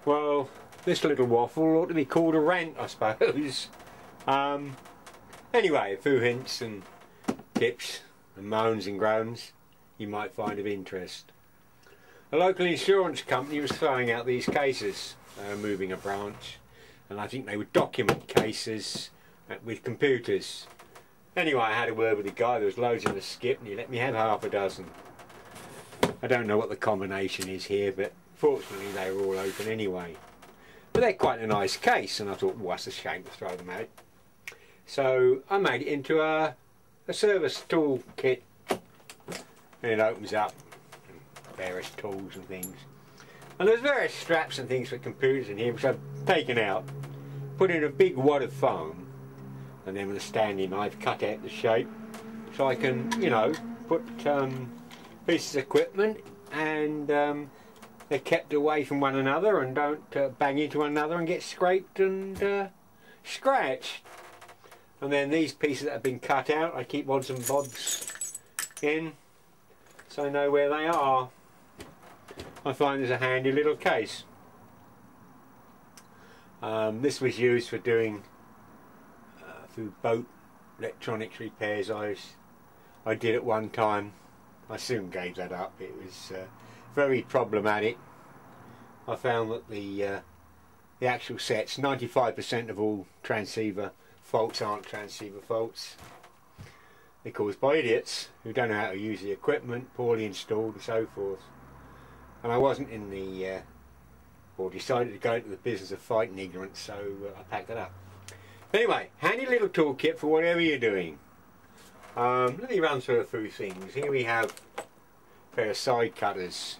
Well, this little waffle ought to be called a rant, I suppose. Anyway, a few hints and tips and moans and groans you might find of interest. A local insurance company was throwing out these cases, moving a branch, and I think they would document cases with computers. Anyway, I had a word with the guy. There was loads in the skip and he let me have half a dozen. I don't know what the combination is here, but fortunately they were all open anyway. But they're quite a nice case, and I thought, well, that's a shame to throw them out. So I made it into a service tool kit, and it opens up, various tools and things. And there's various straps and things for computers in here, which I've taken out, put in a big wad of foam, and then with a standing knife cut out the shape, so I can, you know, put pieces of equipment, and they're kept away from one another and don't bang into one another and get scraped and scratched. And then these pieces that have been cut out, I keep odds and bobs in, so I know where they are. I find there's a handy little case. This was used for doing through boat electronics repairs. I did at one time. I soon gave that up. It was very problematic. I found that the actual sets, 95% of all transceiver faults aren't transceiver faults. They're caused by idiots who don't know how to use the equipment, poorly installed and so forth. And I wasn't in the or decided to go into the business of fighting ignorance, so I packed it up. Anyway, handy little toolkit for whatever you're doing. Let me run through a few things. Here we have a pair of side cutters.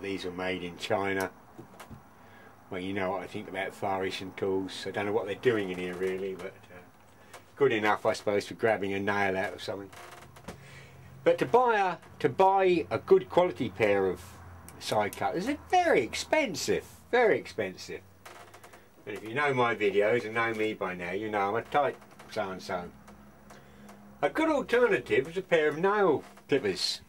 These are made in China. Well, you know what I think about Far Eastern tools. I don't know what they're doing in here really, but good enough, I suppose, for grabbing a nail out of something. But to buy a good quality pair of side cutters, they're very expensive, very expensive. And if you know my videos and know me by now, you know I'm a tight so-and-so. A good alternative is a pair of nail clippers.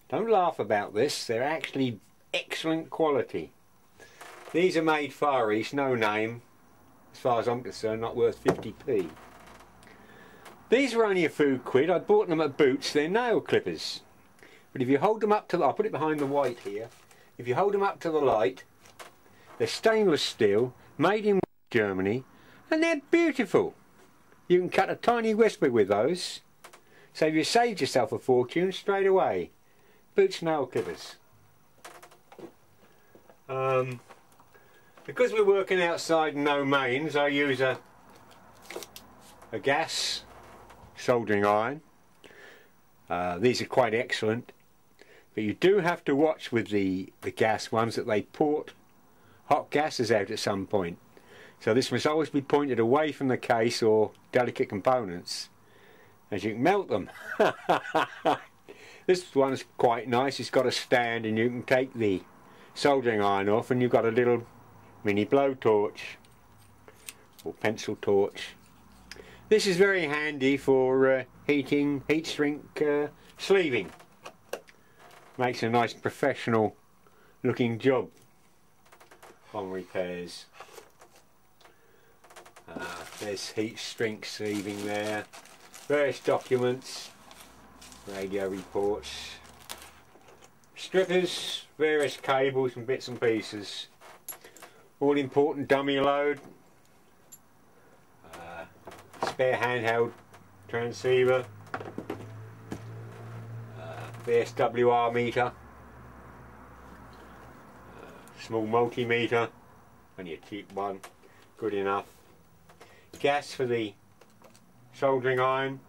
Don't laugh about this, they're actually excellent quality. These are made Far East, no name, as far as I'm concerned, not worth 50p. These were only a few quid. I bought them at Boots. They're nail clippers. But if you hold them up to the, I'll put it behind the white here. If you hold them up to the light, they're stainless steel, made in Germany, and they're beautiful. You can cut a tiny whisper with those, so you saved yourself a fortune straight away. Boots nail clippers. Because we're working outside and no mains, I use a gas soldering iron. These are quite excellent, but you do have to watch with the gas ones that they port hot gases out at some point. So this must always be pointed away from the case or delicate components, as you can melt them. This one's quite nice. It's got a stand and you can take the soldering iron off and you've got a little mini blowtorch or pencil torch. This is very handy for heating, heat shrink sleeving. Makes a nice professional looking job on repairs. There's heat shrink sleeving there. Various documents, radio reports, strippers, various cables and bits and pieces. All important dummy load. Spare handheld transceiver, VSWR meter, small multimeter, only a cheap one, good enough. Gas for the soldering iron,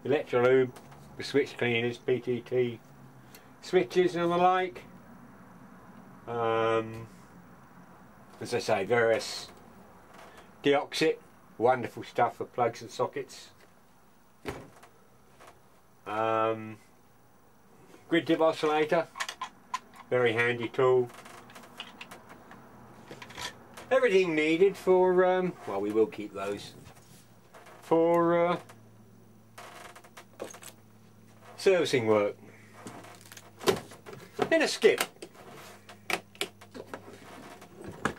electrolube, the switch cleaners, PTT switches and the like. As I say, various deoxit. Wonderful stuff for plugs and sockets. Grid tip oscillator, very handy tool. Everything needed for, well, we will keep those, for servicing work. then a skip.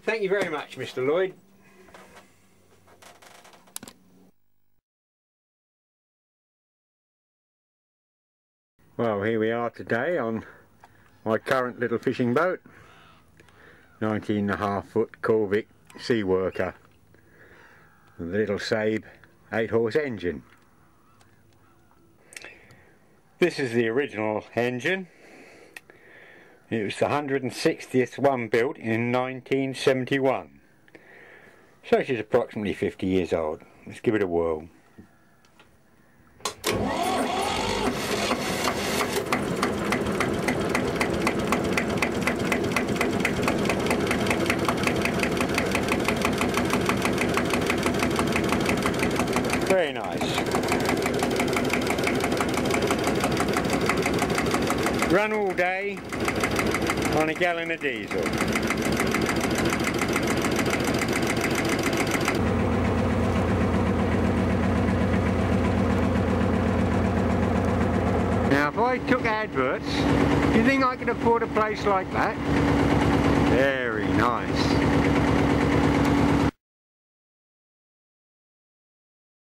Thank you very much, Mr. Lloyd. Well, here we are today on my current little fishing boat, 19.5-foot Corvick Sea Worker with a little Saab 8-horse engine. This is the original engine. It was the 160th one built in 1971. So she's approximately 50 years old. Let's give it a whirl. Very nice. Run all day on a gallon of diesel. Now if I took adverts, do you think I could afford a place like that? Very nice.